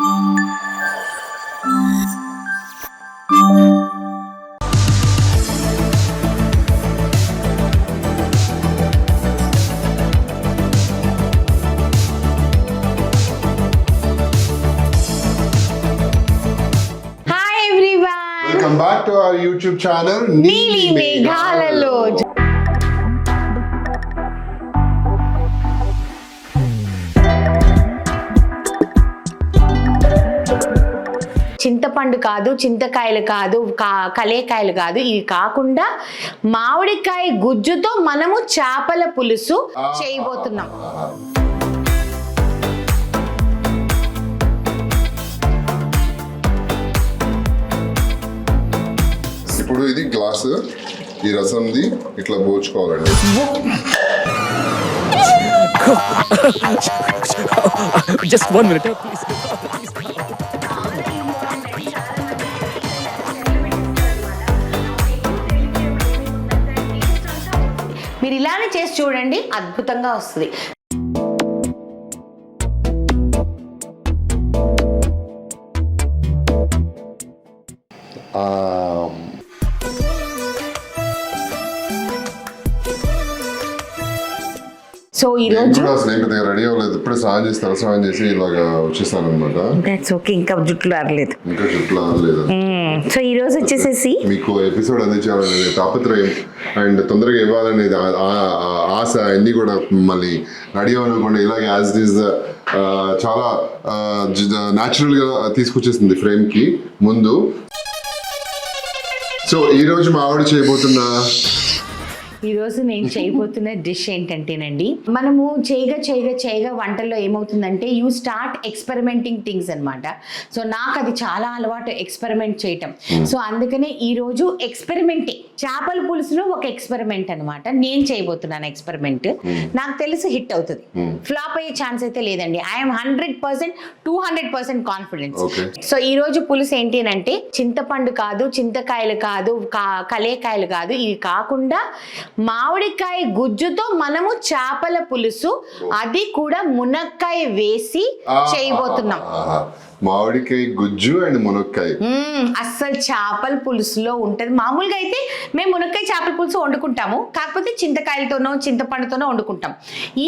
Welcome back to our YouTube channel నీలి మేఘాలలో. చింతపండు కాదు, చింతకాయలు కాదు, కలేకాయలు కాదు, ఇవి కాకుండా మామిడికాయ గుజ్జుతో మనము చేపల పులుసు చేయబోతున్నాం. ఇప్పుడు ఇది గ్లాస్, ఈ రసంది ఇట్లా పోచుకోవాలండి. Just 1 minute, please. మీరు ఇలానే చేసి చూడండి, అద్భుతంగా వస్తుంది. సో ఈరోజు రెడీ అవ్వలేదు, ఇప్పుడే స్నానం చేసి తలస్నానం చేసి ఇలాగా వచ్చేసాను అనమాట. దట్స్ ఓకే, ఇంకా జుట్లు ఆరలేదు. సో ఈ రోజు వచ్చేసేసి మీకు ఎపిసోడ్ అందించాలనేది తాపత్రయం అండ్ తొందరగా ఇవ్వాలనేది ఆశ, అన్ని కూడా మళ్ళీ రెడీ అవ్వకుండా ఇలాగే యాజ్ ఇట్ ఈస్ చాలా న్యాచురల్ గా తీసుకొచ్చేసింది ఫ్రేమ్ కి ముందు. సో ఈ రోజు మా ఆవిడ చేయబోతున్న ఈరోజు నేను చేయబోతున్న డిష్ ఏంటంటేనండి, మనము చేయగా వంటల్లో ఏమవుతుందంటే యూ స్టార్ట్ ఎక్స్పెరిమెంటింగ్ థింగ్స్ అనమాట. సో నాకు అది చాలా అలవాటు, ఎక్స్పెరిమెంట్ చేయటం. సో అందుకనే ఈరోజు ఎక్స్పెరిమెంటింగ్ చేపల పులుసులో ఒక ఎక్స్పెరిమెంట్ అనమాట నేను చేయబోతున్నాను. ఎక్స్పెరిమెంట్ నాకు తెలిసి హిట్ అవుతుంది, ఫ్లాప్ అయ్యే ఛాన్స్ అయితే లేదండి. I'm 100%, 200% confidence. సో ఈ రోజు పులుసు ఏంటి అంటే చింతపండు కాదు, చింతకాయలు కాదు, కలేకాయలు కాదు, ఇవి కాకుండా మామిడికాయ గుజ్జుతో మనము చేపల పులుసు, అది కూడా మునక్కాయ వేసి చేయబోతున్నాం. మామిడికాయ గుజ్జు అండ్ మునక్కాయ అస్సలు చేపల పులుసులో ఉంటది. మామూలుగా అయితే మేము మునక్కాయ చేపల పులుసు వండుకుంటాము, కాకపోతే చింతకాయలతోనో చింతపండుతోనో వండుకుంటాం.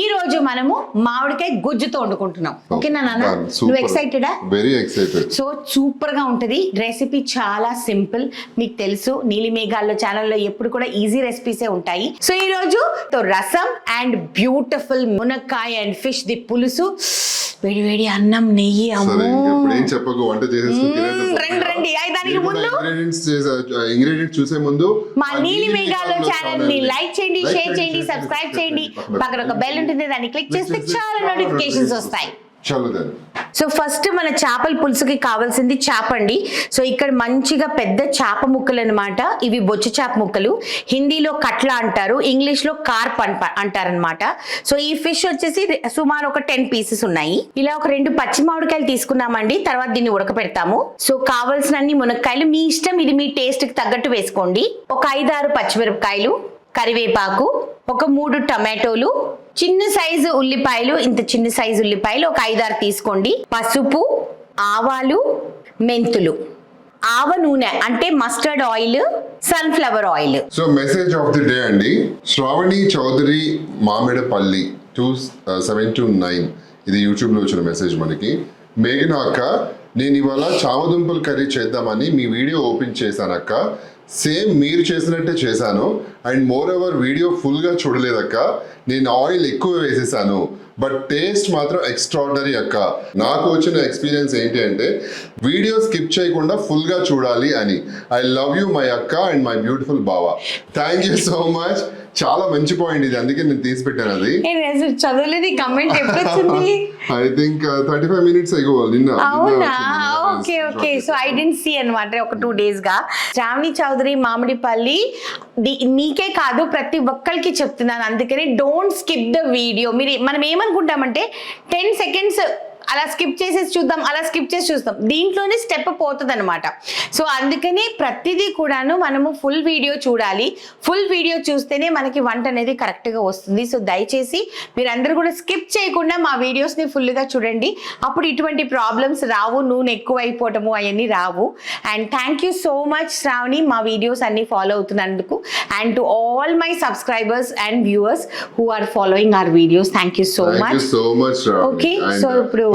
ఈ రోజు మనము మామిడికాయ గుజ్జుతో వండుకుంటున్నాం. ఓకేనా నాన్న, నువ్వు ఎక్సైటెడా? Very excited. సో సూపర్ గా ఉంటది. రెసిపీ చాలా సింపుల్, మీకు తెలుసు నీలి మేఘాల్లో ఛానల్లో ఎప్పుడు కూడా ఈజీ రెసిపీసే ఉంటాయి. సో ఈ రోజు రసం అండ్ బ్యూటిఫుల్ మునక్కాయ అండ్ ఫిష్ ది పులుసు, వేడి వేడి అన్నం, నెయ్యి. ఇంగ్రీడియంట్స్ చూసే ముందు మా నీలి మేఘాల్లో ఛానల్ ని లైక్ చేయండి, షేర్ చేయండి, సబ్స్క్రైబ్ చేయండి. పక్కన ఒక బెల్ ఉంటుంది, దాన్ని క్లిక్ చేస్తే చాలా నోటిఫికేషన్స్ వస్తాయి. సో ఫస్ట్ మన చేపల పులుసుకి కావాల్సింది చేప అండి. సో ఇక్కడ మంచిగా పెద్ద చేప ముక్కలు అనమాట. ఇవి బొచ్చు చేప ముక్కలు, హిందీలో కట్లా అంటారు, ఇంగ్లీష్ లో కార్ప్ అంటారనమాట. సో ఈ ఫిష్ వచ్చేసి సుమారు ఒక 10 పీసెస్ ఉన్నాయి. ఇలా ఒక 2 పచ్చి మామిడికాయలు తీసుకున్నామండి, తర్వాత దీన్ని ఉడకపెడతాము. సో కావాల్సిన అన్ని మునక్కాయలు మీ ఇష్టం, ఇది మీ టేస్ట్ కి తగ్గట్టు వేసుకోండి. ఒక 5-6 పచ్చిమిరపకాయలు, కరివేపాకు, ఒక 3 టమాటోలు, చిన్న సైజు ఉల్లిపాయలు, ఇంత చిన్న సైజు ఉల్లిపాయలు ఒక 5-6 తీసుకోండి. పసుపు, ఆవాలు, మెంతులు, ఆవ నూనె అంటే mustard oil, sunflower oil. So message of the day అండి, శ్రావణి చౌదరి మామిడపల్లి 2729, ఇది యూట్యూబ్ లో వచ్చిన మెసేజ్ మనకి. మేఘన అక్క, నేను ఇవాళ చామదుంపల కర్రీ చేద్దామని మీ వీడియో ఓపెన్ చేశానక్క. సేమ్ మీరు చేసినట్టే చేశాను అండ్ మోర్ ఓవర్ వీడియో ఫుల్గా చూడలేదక్క. నేను ఆయిల్ ఎక్కువ వేసేసాను, బట్ టేస్ట్ మాత్రం ఎక్స్ట్రాడినరీ అక్క. నాకు వచ్చిన ఎక్స్పీరియన్స్ ఏంటి అంటే వీడియో స్కిప్ చేయకుండా ఫుల్గా చూడాలి అని. ఐ లవ్ యూ మై అక్క అండ్ మై బ్యూటిఫుల్ బావా. Thank you so much. చాలా మంచి పాయింట్ ఇది, అందుకే నేను తీసి పెట్టాను. అది చదవలేదు, కమెంట్ ఎప్పుడు వచ్చింది? I think 35 minutes ago. అవునా? Okay okay. So I didn't see అన్నమాట ఒక 2 days గా. శ్రావణి చౌదరి మామిడిపల్లి, మీకే కాదు ప్రతి ఒక్కరికి చెప్తున్నాను, అందుకని డోంట్ స్కిప్ ద వీడియో. మనం ఏమనుకుంటామంటే 10 seconds అలా స్కిప్ చేసేసి చూద్దాం, అలా స్కిప్ చేసి చూద్దాం, దీంట్లోనే స్టెప్ పోతుంది అనమాట. సో అందుకని ప్రతిదీ కూడాను మనము ఫుల్ వీడియో చూడాలి. ఫుల్ వీడియో చూస్తేనే మనకి వంట అనేది కరెక్ట్గా వస్తుంది. సో దయచేసి మీరందరూ కూడా స్కిప్ చేయకుండా మా వీడియోస్ని ఫుల్గా చూడండి. అప్పుడు ఇటువంటి ప్రాబ్లమ్స్ రావు, నూనె ఎక్కువ అయిపోవటము అవన్నీ రావు. And thank you so much Shravani, మా వీడియోస్ అన్ని ఫాలో అవుతున్నందుకు. And to all my subscribers and viewers who are following our videos, thank you so much. Okay, so ఇప్పుడు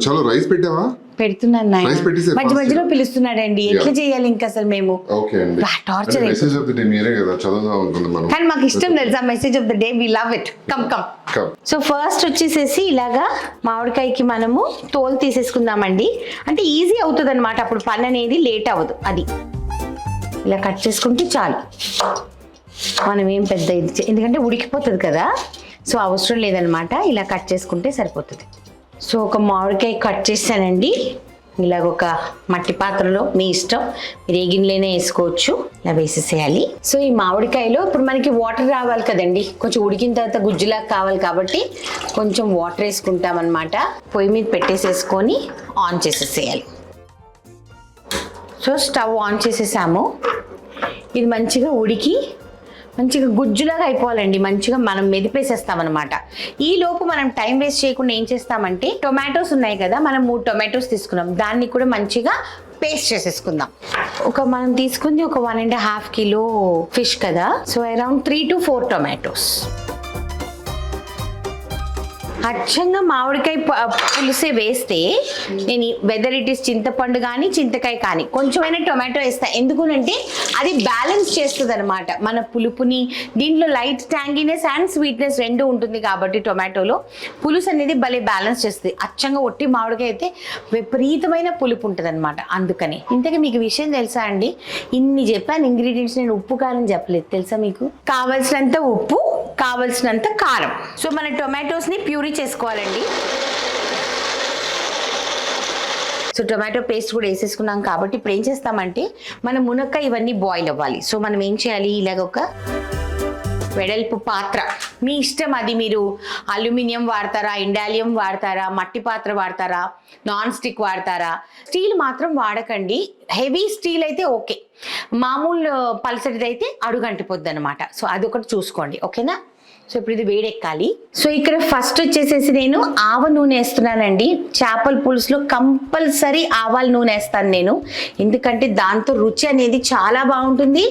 చాలా రైస్ పెట్టావా? పెడుతున్నాను నాయన, Rice పెట్టేసే మధ్య మధ్యలో పిలుస్తున్నాడండి. ఎట్లా చేయాలి ఇంకా అసలు మేము ఓకే అండి. Torture. Message of the day మీరే కదా చదువుదాం అనుకుందాం మనం. కానీ మాకు ఇష్టం తెలుసా message of the day, we love it. Come come. So first వచ్చేసేసి ఇలాగా మామిడికాయకి మనము తోలు తీసేసుకుందామండి. అంటే ఈజీ అవుతుంది అనమాట, అప్పుడు పని అనేది లేట్ అవ్వదు. అది ఇలా కట్ చేసుకుంటే చాలు. మనం ఏం పెద్ద ఇది ఎందుకంటే ఉడికిపోతుంది కదా, సో అవసరం లేదనమాట. ఇలా కట్ చేసుకుంటే సరిపోతుంది. సో ఒక మామిడికాయ కట్ చేశానండి. ఇలాగ ఒక మట్టి పాత్రలో, మీ ఇష్టం, మీరు ఏ గిన్నెలైనా వేసుకోవచ్చు. ఇలా వేసేసేయాలి. సో ఈ మామిడికాయలో ఇప్పుడు మనకి వాటర్ రావాలి కదండి, కొంచెం ఉడికిన తర్వాత గుజ్జులాగా కావాలి కాబట్టి కొంచెం వాటర్ వేసుకుంటామన్నమాట. పొయ్యి మీద పెట్టేసేసుకొని ఆన్ చేసేసేయాలి. సో స్టవ్ ఆన్ చేసేసాము. ఇది మంచిగా ఉడికి మంచిగా గుజ్జులాగా అయిపోవాలండి. మంచిగా మనం మెదిపేసేస్తామన్నమాట. ఈ లోపు మనం టైం వేస్ట్ చేయకుండా ఏం చేస్తామంటే, టొమాటోస్ ఉన్నాయి కదా, మనం 3 టొమాటోస్ తీసుకున్నాం, దాన్ని కూడా మంచిగా పేస్ట్ చేసేసుకుందాం. మనం తీసుకుంది ఒక 1.5 కిలో ఫిష్ కదా, సో అరౌండ్ 3 to 4 టొమాటోస్. అచ్చంగా మామిడికాయ పులుసే వేస్తే, నేను వెదర్ ఇట్ ఈస్ చింతపండు కానీ చింతకాయ కానీ కొంచెమైనా టొమాటో వేస్తాను. ఎందుకునంటే అది బ్యాలెన్స్ చేస్తుంది అనమాట మన పులుపుని. దీంట్లో లైట్ ట్యాంగినెస్ అండ్ స్వీట్నెస్ రెండు ఉంటుంది కాబట్టి టొమాటోలో పులుసు అనేది భలే బ్యాలెన్స్ చేస్తుంది. అచ్చంగా ఒట్టి మామిడికాయ అయితే విపరీతమైన పులుపు ఉంటుంది అనమాట. అందుకని ఇంతకీ మీకు విషయం తెలుసా అండి, ఇన్ని చెప్పాను ఇంగ్రీడియంట్స్, నేను ఉప్పు కారం చెప్పలేదు తెలుసా మీకు. కావలసినంత ఉప్పు, కావలసినంత కారం. సో మన టొమాటోస్ని ప్యూరీ చేసుకోవాలండి. సో టొమాటో పేస్ట్ కూడా వేసేసుకున్నాం కాబట్టి ఇప్పుడు ఏం చేస్తామంటే, మన మునక్కాయ ఇవన్నీ బాయిల్ అవ్వాలి. సో మనం ఏం చేయాలి, ఇలాగ ఒక వెడల్పు పాత్ర, మీ ఇష్టం అది, మీరు అల్యూమినియం వాడతారా, ఇండాలియం వాడతారా, మట్టి పాత్ర వాడతారా, నాన్ స్టిక్ వాడతారా. స్టీల్ మాత్రం వాడకండి. హెవీ స్టీల్ అయితే ఓకే, మామూలు పల్సటిది అయితే అడుగంటిపోద్ది అనమాట. సో అదొకటి చూసుకోండి, ఓకేనా. సో ఇప్పుడు ఇది వేడెక్కాలి. సో ఇక్కడ ఫస్ట్ వచ్చేసేసి నేను ఆవ నూనె వేస్తున్నానండి. చేపల పులుసులో కంపల్సరీ ఆవాల నూనె వేస్తాను నేను, ఎందుకంటే దాంతో రుచి అనేది చాలా బాగుంటుంది.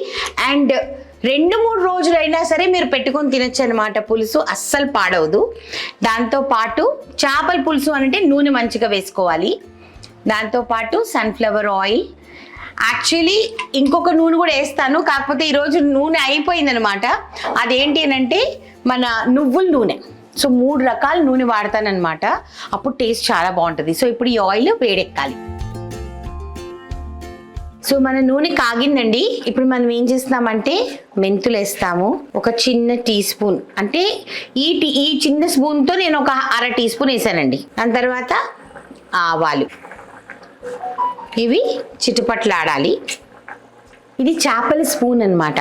అండ్ 2-3 రోజులైనా సరే మీరు పెట్టుకొని తినొచ్చు అనమాట. పులుసు అస్సలు పాడవదు. దాంతోపాటు చేపల పులుసు అంటే నూనె మంచిగా వేసుకోవాలి. దాంతోపాటు సన్ఫ్లవర్ ఆయిల్, యాక్చువల్లీ ఇంకొక నూనె కూడా వేస్తాను, కాకపోతే ఈరోజు నూనె అయిపోయిందనమాట. అదేంటి అంటే మన నువ్వుల నూనె. సో 3 రకాల నూనె వాడతానమాట, అప్పుడు టేస్ట్ చాలా బాగుంటుంది. సో ఇప్పుడు ఈ ఆయిల్ వేడెక్కాలి. సో మన నూనె కాగిందండి. ఇప్పుడు మనం ఏం చేస్తున్నామంటే మెంతులు వేస్తాము. ఒక చిన్న టీ స్పూన్, అంటే ఈ చిన్న స్పూన్తో నేను ఒక 1/2 టీ స్పూన్ వేసానండి. దాని తర్వాత ఆవాలు, ఇవి చిటుపట్లాడాలి. ఇది చేపల స్పూన్ అన్నమాట.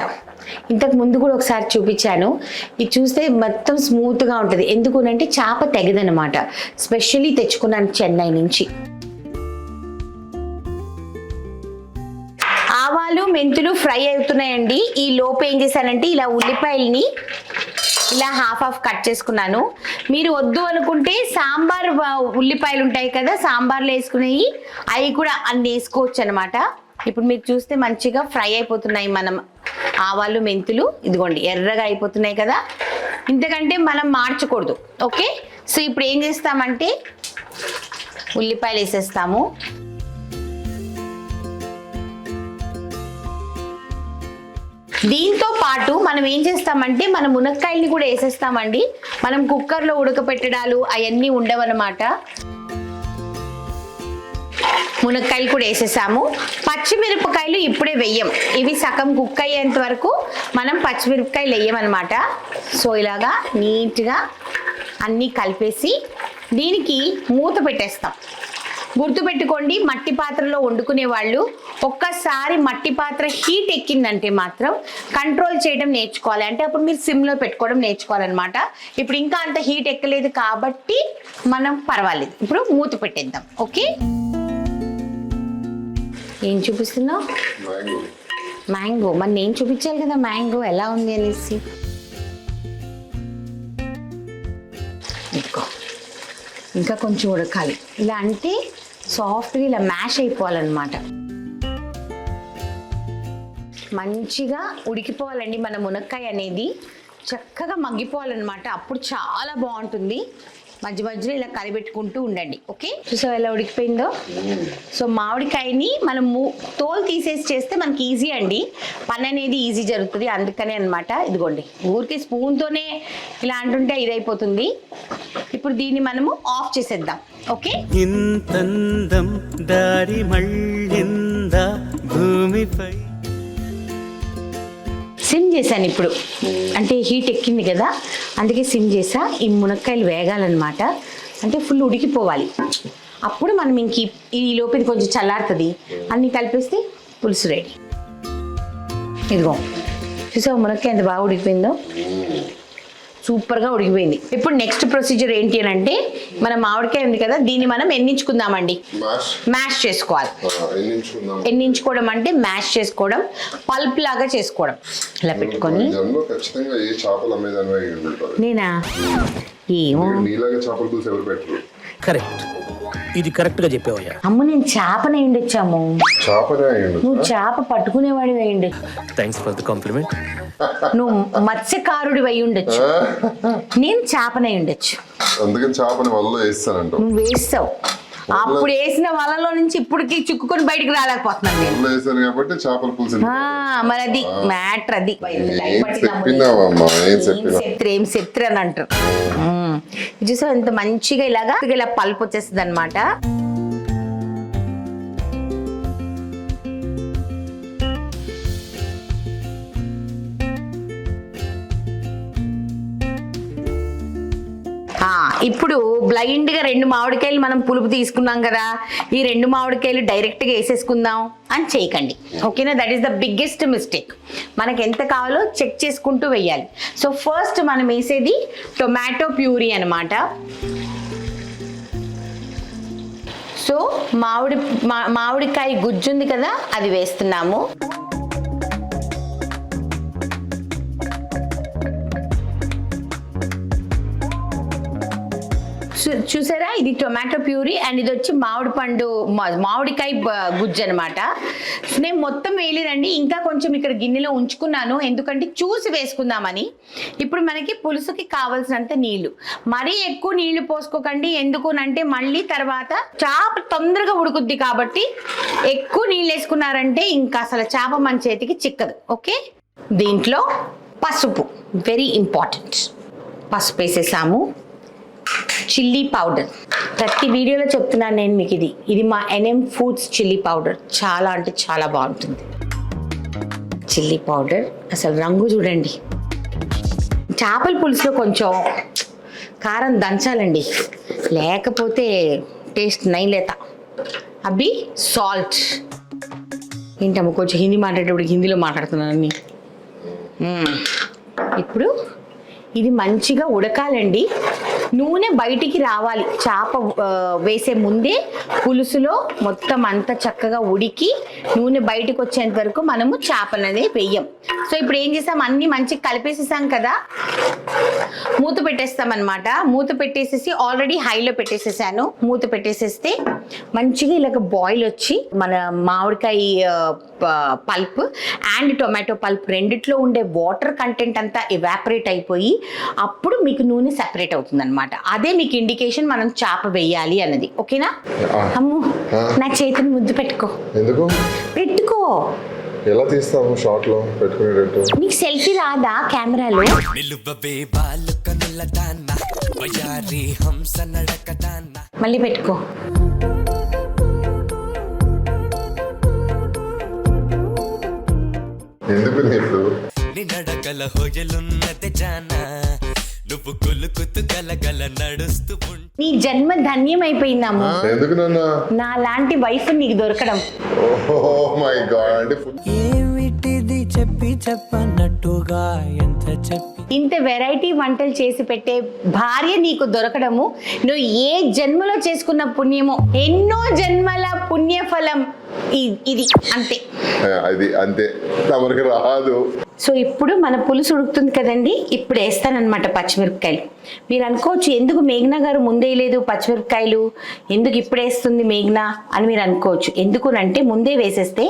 ఇంతకు ముందు కూడా ఒకసారి చూపించాను. ఇది చూస్తే మొత్తం స్మూత్గా ఉంటుంది. ఎందుకునంటే చేప తెగదనమాట. స్పెషల్లీ తెచ్చుకున్నాను చెన్నై నుంచి. ఆవాలు మెంతులు ఫ్రై అవుతున్నాయండి. ఈ లోపు ఏం చేశానంటే ఇలా ఉల్లిపాయలని ఇలా హాఫ్ కట్ చేసుకున్నాను. మీరు వద్దు అనుకుంటే సాంబార్ ఉల్లిపాయలు ఉంటాయి కదా, సాంబార్లో వేసుకునేవి, అవి కూడా అన్ని వేసుకోవచ్చు అనమాట. ఇప్పుడు మీరు చూస్తే మంచిగా ఫ్రై అయిపోతున్నాయి మనం ఆవాలు మెంతులు. ఇదిగోండి ఎర్రగా అయిపోతున్నాయి కదా, ఇంతకంటే మనం మార్చకూడదు. ఓకే, సో ఇప్పుడు ఏం చేస్తామంటే ఉల్లిపాయలు వేసేస్తాము. దీంతో పాటు మనం ఏం చేస్తామంటే మన మునక్కాయల్ని కూడా వేసేస్తామండి. మనం కుక్కర్లో ఉడకపెట్టడాలు అవన్నీ ఉండవన్నమాట. మునక్కాయలు కూడా వేసేసాము. పచ్చిమిరపకాయలు ఇప్పుడే వెయ్యం, ఇవి సగం కుక్ అయ్యేంత వరకు మనం పచ్చిమిరపకాయలు వేయమన్నమాట. సో ఇలాగా నీట్గా అన్నీ కలిపేసి దీనికి మూత పెట్టేస్తాం. గుర్తుపెట్టుకోండి, మట్టి పాత్రలో వండుకునే వాళ్ళు ఒక్కసారి మట్టి పాత్ర హీట్ ఎక్కిందంటే మాత్రం కంట్రోల్ చేయడం నేర్చుకోవాలి. అంటే అప్పుడు మీరు సిమ్లో పెట్టుకోవడం నేర్చుకోవాలన్నమాట. ఇప్పుడు ఇంకా అంత హీట్ ఎక్కలేదు కాబట్టి మనం పర్వాలేదు. ఇప్పుడు మూత పెట్టేద్దాం. ఓకే, ఏం చూపిస్తున్నావు? మ్యాంగో. మరి నేను చూపించాలి కదా మ్యాంగో ఎలా ఉంది అనేసి. ఇంకా కొంచెం ఉడకాలి. ఇలా అంటే సాఫ్ట్గా ఇలా మ్యాష్ అయిపోవాలన్నమాట. మంచిగా ఉడికిపోవాలండి మన మునక్కాయ అనేది, చక్కగా మగ్గిపోవాలన్నమాట. అప్పుడు చాలా బాగుంటుంది. మధ్య మధ్యలో ఇలా కలిపెట్టుకుంటూ ఉండండి. ఓకే, చూసావా ఎలా ఉడికిపోయిందో? సో మామిడికాయని మనం తోలు తీసేసి చేస్తే మనకి ఈజీ అండి, పని అనేది ఈజీ జరుగుతుంది. అందుకనే అన్నమాట. ఇదిగోండి, ఊరికే స్పూన్తోనే ఇలా అంటుంటే ఇదైపోతుంది. ఇప్పుడు దీన్ని మనము ఆఫ్ చేసేద్దాం. ఓకే, ఇంతందం దారి మళ్ళింద భూమిపై. సిమ్ చేశాను ఇప్పుడు, అంటే హీట్ ఎక్కింది కదా అందుకే సిమ్ చేసా. ఈ మునక్కాయలు వేగాలన్నమాట, అంటే ఫుల్ ఉడికిపోవాలి. అప్పుడు మనం ఇంక ఈ లోపు ఇది కొంచెం చల్లారుతుంది, అన్నీ కలిపేస్తే పులుసు రెడీ. ఇదిగో చూసావు మునక్కాయ ఎంత బాగా ఉడికిపోయిందో, సూపర్గా ఉడికిపోయింది. ఇప్పుడు నెక్స్ట్ ప్రొసీజర్ ఏంటి అని అంటే, మన మామిడికాయ ఉంది కదా దీన్ని మనం ఎన్నించుకుందామండి. మ్యాష్ చేసుకోవాలి. ఎన్నించుకోవడం అంటే మ్యాష్ చేసుకోవడం, పల్ప్ లాగా చేసుకోవడం. ఇలా పెట్టుకొని నేనా ఏమో కరెక్ట్, ఇది కరెక్ట్ గా చెప్పావయ్యా. అమ్మ నేను చేపన అయ్యుండొచ్చాము, నువ్వు చేప పట్టుకునేవాడి అయ్యుండు, థ్యాంక్స్ ఫర్ ద కాంప్లిమెంట్. నువ్వు మత్స్యకారుడి అయి ఉండొచ్చు, నేను చేపనై ఉండొచ్చు. అందుకని చేపని వలలో వేస్తానంట. నువ్వు వేస్తావు, అప్పుడు వేసిన వలలో నుంచి ఇప్పటికి చిక్కుకొని బయటికి రాలేకపోతున్నాను నేను. వేసాను కాబట్టి చేపల పులుసు. మరి అది మ్యాటర్, అది ఏం చెప్తారు అని అంటారు. చూసావు ఎంత మంచిగా ఇలాగా ఇలా పల్పు వచ్చేస్తుంది అనమాట. ఇప్పుడు బ్లైండ్ గా 2 మామిడికాయలు మనం పులుపు తీసుకున్నాం కదా, ఈ 2 మామిడికాయలు డైరెక్ట్ గా వేసేసుకుందాం అని చేయకండి. ఓకేనా, that is the biggest mistake. మనకి ఎంత కావాలో చెక్ చేసుకుంటూ వేయాలి. సో ఫస్ట్ మనం వేసేది టొమాటో ప్యూరీ అనమాట. సో మామిడికాయ గుజ్జు ఉంది కదా అది వేస్తున్నాము. చూసారా, ఇది టొమాటో ప్యూరీ అండ్ ఇది వచ్చి మామిడికాయ గుజ్జు అనమాట. నేను మొత్తం వేయలేదండి, ఇంకా కొంచెం ఇక్కడ గిన్నెలో ఉంచుకున్నాను, ఎందుకంటే చూసి వేసుకుందామని. ఇప్పుడు మనకి పులుసుకి కావాల్సినంత నీళ్లు, మరీ ఎక్కువ నీళ్లు పోసుకోకండి. ఎందుకునంటే మళ్ళీ తర్వాత చేప తొందరగా ఉడుకుద్ది కాబట్టి ఎక్కువ నీళ్ళు వేసుకున్నారంటే ఇంకా అసలు చేప మన చేతికి చిక్కదు. ఓకే, దీంట్లో పసుపు వెరీ ఇంపార్టెంట్. పసుపు వేసేసాము. చిల్లీ పౌడర్, ప్రతి వీడియోలో చెప్తున్నాను నేను మీకు, ఇది మా NM ఫుడ్స్ చిల్లీ పౌడర్, చాలా అంటే చాలా బాగుంటుంది. చిల్లీ పౌడర్, అసలు రంగు చూడండి. చేపల పులుసులో కొంచెం కారం దంచాలండి, లేకపోతే టేస్ట్ నైలేత. అవి సాల్ట్. ఏంటమ్మా కొంచెం హిందీ మాట్లాడేటప్పుడు హిందీలో మాట్లాడుతున్నాను. ఇప్పుడు ఇది మంచిగా ఉడకాలండి, నూనె బయటికి రావాలి. చేప వేసే ముందే పులుసులో మొత్తం అంతా చక్కగా ఉడికి నూనె బయటకు వచ్చేంత వరకు మనము చేపలనేది వేయం. సో ఇప్పుడు ఏం చేసాం, అన్ని మంచిగా కలిపేసేసాం కదా, మూత పెట్టేస్తాం అనమాట. మూత పెట్టేసేసి ఆల్రెడీ హైలో పెట్టేసేసాను. మూత పెట్టేసేస్తే మంచిగా ఇలాగ బాయిల్ వచ్చి మన మామిడికాయ పల్ప్ అండ్ టొమాటో పల్ప్ రెండిట్లో ఉండే వాటర్ కంటెంట్ అంతా ఎవాపరేట్ అయిపోయి అప్పుడు మీకు నూనె సెపరేట్ అవుతుంది అనమాట. అదే మీకు ఇండికేషన్ మనం చేప వేయాలి అన్నది. ఓకేనా? అమ్ము నా చేతిని ముద్దు పెట్టుకో. ఎందుకు పెట్టుకో? ఎలా తీస్తాము షార్ట్ లో పెట్టుకునేటట్టు? నీకు సెల్ఫీ రాదా కెమెరాలో? మళ్ళీ పెట్టుకో. ఎందుకు ఇప్పుడు నడకల హోయలున్నది జానా, నువ్వు కొలుకుతూ గలగల నడుస్తూ నీ జన్మ ధన్యం అయిపోయిందమ్ము. ఎందుకు నాన్న? నా లాంటి వైఫ్ నీకు దొరకడం. ఓ మై గాడ్, అంటే ఏమిటిది చెప్పి చెప్పన్నట్టుగా ఎంత చెప్పి ఇంత వెరైటీ వంటలు చేసి పెట్టే భార్య నీకు దొరకడము నువ్వు ఏ జన్మలో చేసుకున్న పుణ్యమో, ఎన్నో జన్మల పుణ్యఫలం ఇది అంతే. అది అంతే, తమరికి రాదు. సో ఇప్పుడు మన పులుసు ఉడుకుతుంది కదండి, ఇప్పుడు వేస్తానన్నమాట పచ్చిమిరపకాయలు. మీరు అనుకోవచ్చు ఎందుకు మేఘ్నా గారు ముందే లేదు పచ్చిమిరపకాయలు, ఎందుకు ఇప్పుడు వేస్తుంది మేఘ్నా అని మీరు అనుకోవచ్చు. ఎందుకునంటే ముందే వేసేస్తే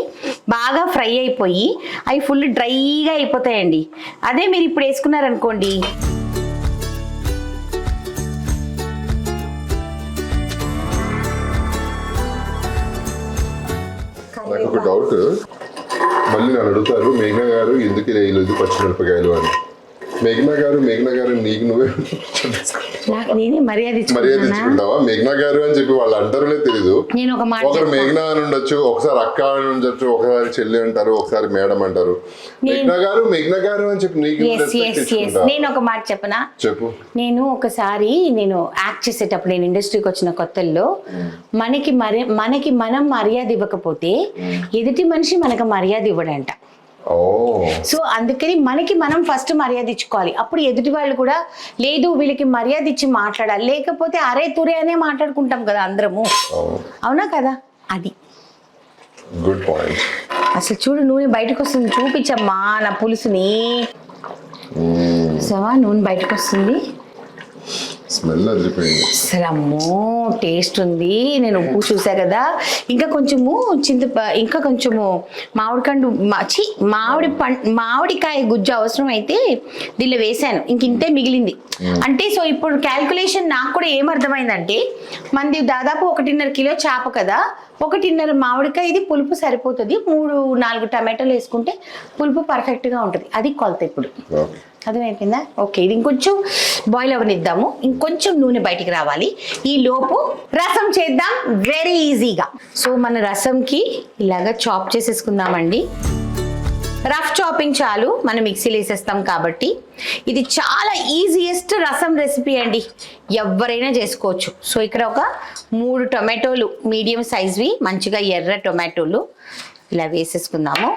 బాగా ఫ్రై అయిపోయి అవి ఫుల్ డ్రైగా అయిపోతాయండి. అదే మీరు ఇప్పుడు వేసుకున్నారనుకోండి, నాకు ఒక డౌట్, మళ్ళీ నన్ను అడుగుతారు మేఘ్నా గారు ఎందుకు వేయలేదు పచ్చిమిరపకాయలు అని. మేఘ్నా గారు నీకు నువ్వే నాకు నేనే మర్యాద మర్యాద ఇచ్చుకున్నానా? ఇచ్చుకుంటావా? మేఘ్నా గారు అని చెప్పి వాళ్ళు అంటారో తెలీదు. నేను ఒక మాట ఒకరు చెప్తా. మేఘ్నా అని ఉండొచ్చు, ఒకసారి అక్క అని ఉండొచ్చు, ఒకసారి చెల్లి అంటారు, ఒకసారి మేడం అంటారు. మేఘ్నా గారు అని చెప్పి నీకు Yes, respect yes, yes. ఇచ్చుకుంటావా? నేను ఒక మాట చెప్పనా? చెప్పు. నేను ఒకసారి యాక్ట్ చేసేటప్పుడు, నేను ఇండస్ట్రీకి వచ్చిన కొత్తల్లో మనకి మనం మర్యాద ఇవ్వకపోతే ఎదుటి మనిషి మనకు మర్యాద ఇవ్వడంట. ఓ సో అందుకని మనకి మనం ఫస్ట్ మర్యాద ఇచ్చుకోవాలి. అప్పుడు ఎదుటి వాళ్ళు కూడా లేదు వీళ్ళకి మర్యాద ఇచ్చి మాట్లాడాలి, లేకపోతే అరే తురే అనే మాట్లాడుకుంటాం కదా అందరము. అవునా కదా? అది గుడ్ పాయింట్. అసలు చూడు, నూనె బయటకు వస్తుంది, చూపించమ్మా నా పులుసుని. సవా నూనె బయటకు వస్తుంది, స్మెల్ అదిరిపోయింది. అసలు అమ్మో టేస్ట్ ఉంది. నేను ఉప్పు చూసా కదా, ఇంకా కొంచెము ఇంకా కొంచెము మామిడికాయ గుజ్జు అవసరం అయితే దీనిలో వేసాను, ఇంతే మిగిలింది. అంటే సో ఇప్పుడు క్యాల్కులేషన్ నాకు కూడా ఏమర్థమైందంటే, మంది దాదాపు 1.5 కిలో చేప కదా, 1.5 మామిడికాయ ఇది పులుపు సరిపోతుంది. 3-4 టమాటాలు వేసుకుంటే పులుపు పర్ఫెక్ట్గా ఉంటుంది. అది కొలత ఇప్పుడు. అర్థమైపోయిందా? ఓకే, ఇది ఇంకొంచెం బాయిల్ అవనిద్దాము, ఇంకొంచెం నూనె బయటికి రావాలి. ఈ లోపు రసం చేద్దాం వెరీ ఈజీగా. సో మన రసంకి ఇలాగా చాప్ చేసేసుకుందామండి. రఫ్ చాపింగ్ చాలు, మనం మిక్సీలో వేసేస్తాం కాబట్టి. ఇది చాలా ఈజియెస్ట్ రసం రెసిపీ అండి, ఎవరైనా చేసుకోవచ్చు. సో ఇక్కడ ఒక 3 టొమాటోలు మీడియం సైజ్వి, మంచిగా ఎర్ర టొమాటోలు ఇలా వేసేసుకుందాము.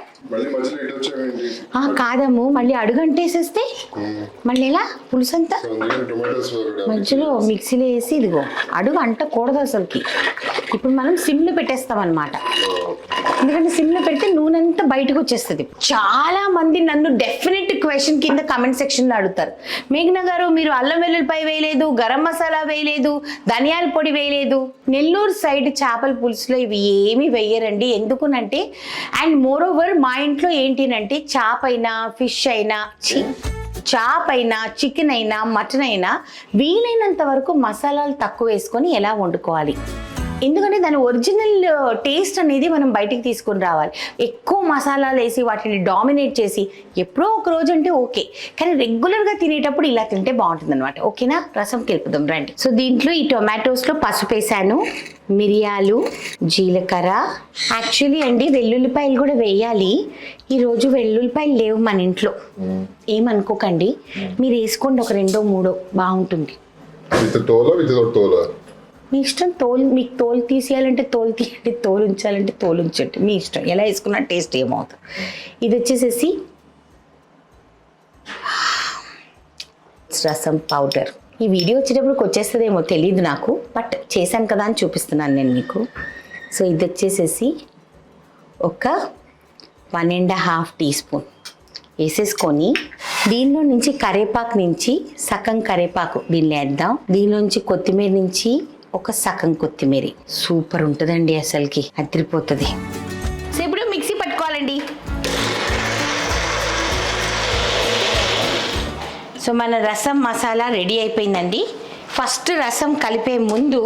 కాదమ్ము, మళ్ళీ అడుగంటేసేస్తే మళ్ళీ ఇలా పులుసంతా మధ్యలో మిక్సీలో వేసి ఇదిగో అడుగు అంటకూడదు అసలుకి. ఇప్పుడు మనం సిమ్లో పెట్టేస్తాం అనమాట, ఎందుకంటే సిమ్లో పెడితే నూనె అంతా బయటకు వచ్చేస్తుంది. చాలా మంది నన్ను డెఫినెట్ క్వశ్చన్ కింద కమెంట్ సెక్షన్లో అడుగుతారు, మేఘ్నా గారు మీరు అల్లం వెల్లుల్లిపాయ వేయలేదు, గరం మసాలా వేయలేదు, ధనియాల పొడి వేయలేదు. నెల్లూరు సైడ్ చేపల పులుసులో ఇవి ఏమీ వేయరండి. ఎందుకునంటే, అండ్ మోర్ ఓవర్ మా ఇంట్లో ఏంటినంటే చేప అయినా ఫిష్ అయినా చాప్ అయినా చికెన్ అయినా మటన్ అయినా వీలైనంత వరకు మసాలాలు తక్కువ వేసుకొని ఎలా వండుకోవాలి, ఎందుకంటే దాని ఒరిజినల్ టేస్ట్ అనేది మనం బయటికి తీసుకొని రావాలి. ఎక్కువ మసాలాలు వేసి వాటిని డామినేట్ చేసి ఎప్పుడో ఒక రోజు అంటే ఓకే, కానీ రెగ్యులర్గా తినేటప్పుడు ఇలా తింటే బాగుంటుంది అనమాట. ఓకేనా? రసం కలుపుదాం రండి. సో దీంట్లో ఈ టొమాటోస్లో పసుపు వేసాను, మిరియాలు, జీలకర్ర. యాక్చువల్లీ అండి వెల్లుల్లిపాయలు కూడా వేయాలి. ఈరోజు వెల్లుల్లిపాయలు లేవు మన ఇంట్లో, ఏమనుకోకండి, మీరు వేసుకోండి ఒక 2-3 బాగుంటుంది. మీ ఇష్టం. మీకు తోలు తీసేయాలంటే తోలు తీయండి, తోలు ఉంచాలంటే తోలు ఉంచండి, మీ ఇష్టం. ఎలా వేసుకున్నా టేస్ట్ ఏమవుతుంది. ఇది వచ్చేసేసి రసం పౌడర్. ఈ వీడియో వచ్చేటప్పుడు వచ్చేస్తుందేమో తెలియదు నాకు, బట్ చేశాను కదా అని చూపిస్తున్నాను నేను మీకు. సో ఇది వచ్చేసేసి ఒక 1.5 టీ స్పూన్ వేసేసుకొని, దీనిలో నుంచి కరివేపాకు నుంచి సగం కరివేపాకు దీనిలో వేద్దాం. దీనిలో నుంచి కొత్తిమీర నుంచి ఒక సగం కొత్తిమీర. సూపర్ ఉంటుందండి, అసలుకి అదిరిపోతుంది. సో ఇప్పుడు మిక్సీ పట్టుకోవాలండి. సో మన రసం మసాలా రెడీ అయిపోయిందండి. ఫస్ట్ రసం కలిపే ముందు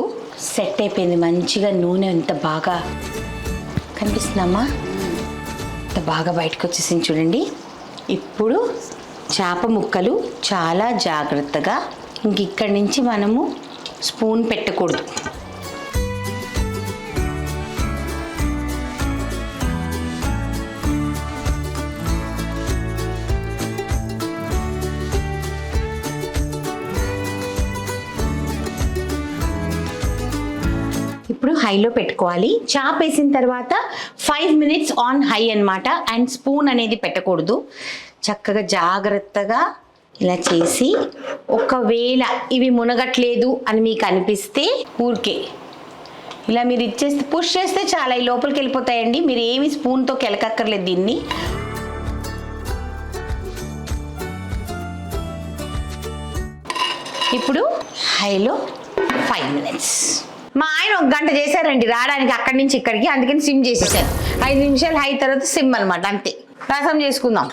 సెట్ అయిపోయింది మంచిగా. నూనె ఎంత బాగా కనిపిస్తుందమ్మా, ఎంత బాగా బయటకు వచ్చేసింది చూడండి. ఇప్పుడు చేప ముక్కలు చాలా జాగ్రత్తగా, ఇంక ఇక్కడి నుంచి మనము స్పూన్ పెట్టకూడదు. హైలో పెట్టుకోవాలి. చాప వేసిన తర్వాత 5 minutes ఆన్ హై అన్నమాట. అండ్ స్పూన్ అనేది పెట్టకూడదు. చక్కగా జాగ్రత్తగా ఇలా చేసి, ఒకవేళ ఇవి మునగట్లేదు అని మీకు అనిపిస్తే ఊరికే ఇలా మీరు ఇచ్చేస్తే పుష్ చేస్తే చాలా ఈ లోపలికి వెళ్ళిపోతాయండి. మీరు ఏమి స్పూన్తో కెలకక్కర్లేదు దీన్ని. ఇప్పుడు హైలో 5 minutes. మా ఆయన 1 గంట చేశారండి రావడానికి అక్కడి నుంచి ఇక్కడికి, అందుకని సిమ్ చేసేసాను. 5 నిమిషాలు హై తర్వాత సిమ్ అనమాట, అంతే. రసం చేసుకుందాం.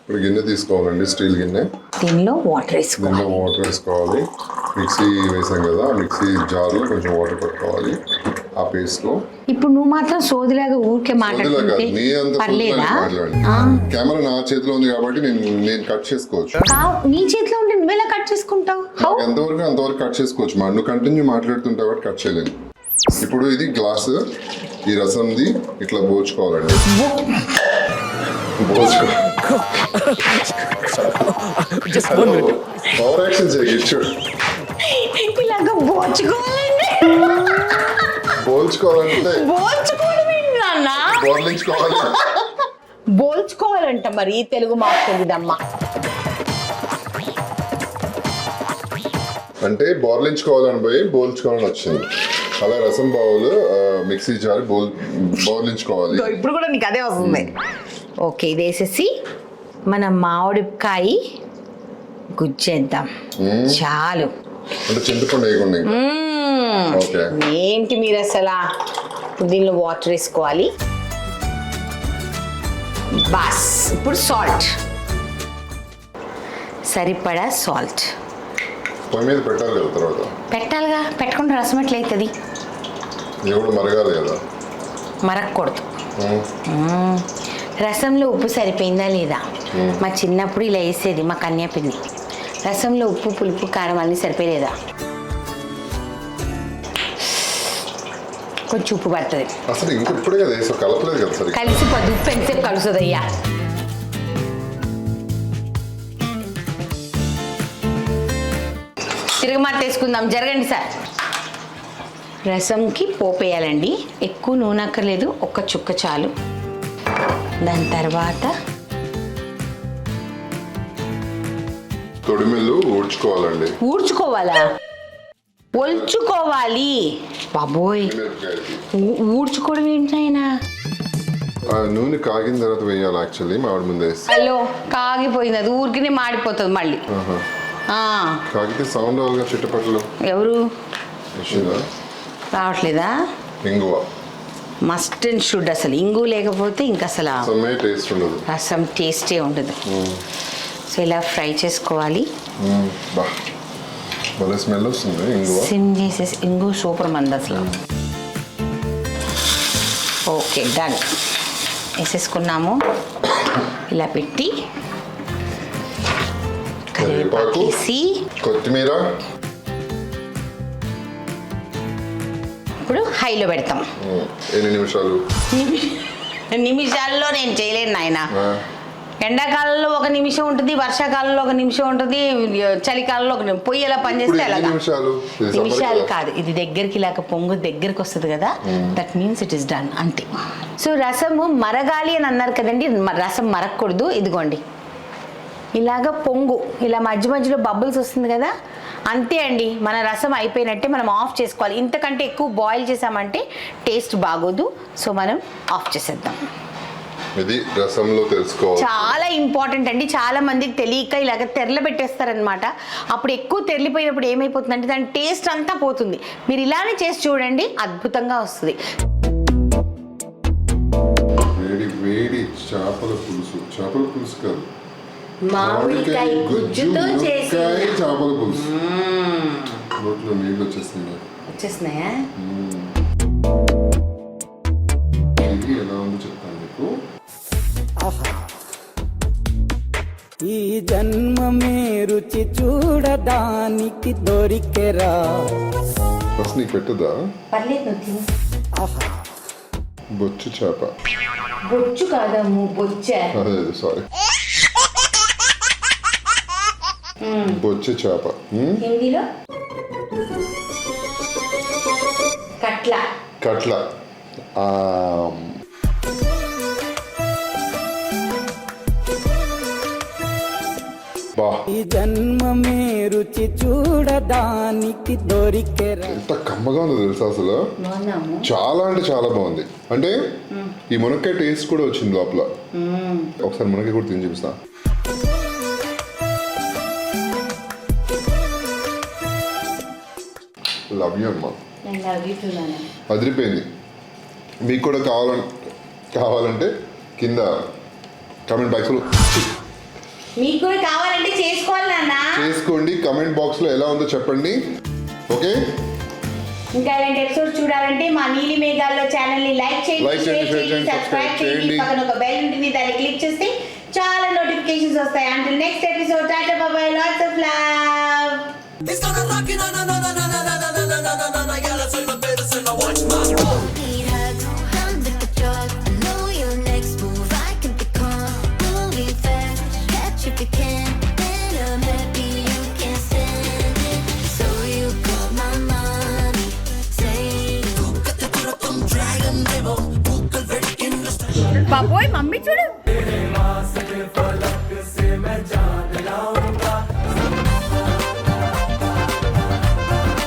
ఇప్పుడు గిన్నె తీసుకోవాలండి, స్టీల్ గిన్నె. దీనిలో వాటర్ వేసుకోవాలి. దీనిలో వాటర్ వేసుకోవాలి. మిక్సీ వేసాం కదా, మిక్సీ జార్లో కొంచెం వాటర్ పెట్టుకోవాలి ఆ పేస్ట్లో. ఇప్పుడు నువ్వు మాత్రం సోదిలాగా ఊరికే మాట్లాడుతుంటే పర్లేదా? కెమెరా నా చేతిలో ఉంది కాబట్టి నేను కట్ చేసుకోవచ్చు. నీ చేతిలో ఉంటే నువ్వెలా కట్ చేసుకుంటావు? ఎంతవరకు అంతవరకు కట్ చేసుకోవచ్చు. నువ్వు కంటిన్యూ మాట్లాడుతుంటావు కాబట్టి కట్ చేయలేను. ఇప్పుడు ఇది గ్లాస్, ఈ రసంది ఇట్లా పోల్చుకోవాలండి. పవర్ యాక్షన్ చేయొచ్చు. ఇలాగా పోల్చుకోవాలండి. పోల్చుకోవాలంటే బోల్చుకోవాలంట. మరి ఈ తెలుగు మాకు తెలియదమ్మా. అంటే బోర్లించుకోవాలని పోయి బోల్చుకోవాలని వచ్చింది. అలా రసం బౌల్ మిక్సీ జార్ బోర్లించుకోవాలి. ఇప్పుడు కూడా నీకు అదే వస్తుంది. ఓకే, ఇది వేసేసి మన మామిడికాయ గుజ్జేద్దాం. చాలు. అంటే చింతపండు వేయకుండా. ఓకే, ఏంటి మీరు అసలు. ఇప్పుడు దీనిలో వాటర్ వేసుకోవాలి. బాస్. ఇప్పుడు సాల్ట్, సరిపడా సాల్ట్ పొయ్యి మీద పెట్టాలి కదా, తర్వాత పెట్టాలిగా. పెట్టకుండా రసం ఎట్లయితుంది? ఎవడు మరగాలి కదా. మరగకూడదు. రసంలో ఉప్పు సరిపోయిందా లేదా? మా చిన్నప్పుడు ఇలా వేసేది మా కన్యాపిన్ని. రసంలో ఉప్పు, పులుపు, కారం అన్నీ సరిపోలేదా? కొంచెం ఉప్పు పడుతుంది. అసలు ఇంక ఇప్పుడే కదా వేసావు, కలపలేదు కదా సరే. కలిసిపోద్ది. ఉప్పు ఎంతసేపు కలుస్తుంది అయ్యా? తిరగమాత వేసుకుందాం. జరగండి సార్. రసంకి పోపు వేయాలండి. ఎక్కువ నూనె అక్కర్లేదు, ఒక్క చుక్క చాలు. దాని తర్వాత తొడిమెల్లు ఊడ్చుకోవాలండి. ఊడ్చుకోవాలా? ఒల్చుకోవాలి. బాబోయ్, ఊడ్చుకోవడం ఏంటైనా? నూనె కాగిన తర్వాత వేయాలి. యాక్చువల్లీ మామిడి ముందు వేసి. హలో, కాగిపోయింది. అది ఊరికినే మాడిపోతుంది మళ్ళీ. కాగితే సౌండ్ అవగా చుట్టుపక్కల. ఎవరు రావట్లేదా? ఇంగువ మస్ట్ అండ్ షుడ్. అసలు ఇంగు లేకపోతే ఇంక అసలు టేస్ట్ ఉండదు, రసం టేస్టే ఉండదు. సో ఇలా ఫ్రై చేసుకోవాలి. భలే స్మెల్ వస్తుంది ఇంగువ. సిమ్ చేసేసి ఇంగు సూపర్ మంది అసలు. Okay, done. వేసేసుకున్నాము. ఇలా పెట్టి కరివేపాకు, కొత్తిమీర. ఇప్పుడు హైలో పెడతాం. ఎన్ని నిమిషాలు? నిమిషాల్లో నేను చేయలేను నాయన. ఎండాకాలంలో 1 నిమిషం ఉంటుంది, వర్షాకాలంలో 1 నిమిషం ఉంటుంది, చలికాలంలో 1 నిమిషం. పొయ్యి ఎలా పనిచేస్తే అలాగా. నిమిషాలు కాదు, ఇది దగ్గరికి ఇలాగ పొంగు దగ్గరికి వస్తుంది కదా, that means it is done అంతే. సో రసము మరగాలి అని అన్నారు కదండి, రసం మరగకూడదు. ఇదిగోండి ఇలాగ పొంగు, ఇలా మధ్య మధ్యలో బబుల్స్ వస్తుంది కదా, అంతే అండి. మన రసం అయిపోయినట్టే. మనం ఆఫ్ చేసుకోవాలి. ఇంతకంటే ఎక్కువ బాయిల్ చేసామంటే టేస్ట్ బాగోదు. సో మనం ఆఫ్ చేసేద్దాం. ఇది రసంలో తెలుసుకోవాలి. చాలా ఇంపార్టెంట్ అండి. చాలా మందికి తెలియక ఇలాగ తెరలు పెట్టేస్తారనమాట. అప్పుడు ఎక్కువ తెరలిపోయినప్పుడు ఏమైపోతుందంటే దాని టేస్ట్ అంతా పోతుంది. మీరు ఇలానే చేసి చూడండి, అద్భుతంగా వస్తుంది. వేడి వేడి చేపల పులుసు. చేపల పులుసు కాదు, మామిడికాయ గుజ్జుతో చేసి చేపల పులుసు. నోట్లో నీళ్ళు వచ్చేస్తున్నాయా? ఇది ఎలా ఉందో చెప్తాను మీకు. ఈ జన్మమే రుచి చూడడానికి దొరికెరా. ఫస్ట్ నీకు పెట్టదా? బొచ్చు చేప. బొచ్చు కాదమ్ము, బొచ్చే. అదే సారీ, బొచ్చు చేప. హిందీలో కట్ల బా ఈ జన్మమే రుచి చూడడానికి దొరికెరా. ఎంత కమ్మగా ఉందో తెలుసా అసలు. చాలా అంటే చాలా బాగుంది. అంటే ఈ మునక్కాయ టేస్ట్ కూడా వచ్చింది లోపల. ఒకసారి మునక్కాయ కూడా తిని చూపిస్తా. లవ్ యూ అమ్మా, అదిరిపోయింది. మీకు కూడా కావాలంటే కింద కమెంట్ బాక్స్లో మీకు కూడా కావాలంటే చేసుకోవాలి నాన్న. చేసుకోండి. కమెంట్ బాక్స్లో ఎలా ఉందో చెప్పండి. ఓకే, ఇంకా ఇలాంటి ఎపిసోడ్స్ చూడాలంటే మా నీలి మేఘాల్లో ఛానల్ ని లైక్ చేయండి, షేర్ చేయండి, సబ్స్క్రైబ్ చేయండి. పక్కన ఒక బెల్ ఉంటుంది, దాన్ని క్లిక్ చేస్తే చాలా నోటిఫికేషన్స్ వస్తాయి. Until next episode, tata bye by, lots of love. It's gonna rock it, na na na na na na na na na na na na. Yeah, let's celebrate, let's celebrate. Watch my roll. Need hugs, I'm like a drug. I know your next move, I can become. Moving fast, catch if you can. Then I'm happy you can't stand it. So you call my mommy, saying Dragon Demo, Google Red in the బాబోయ్ mummy చూడు.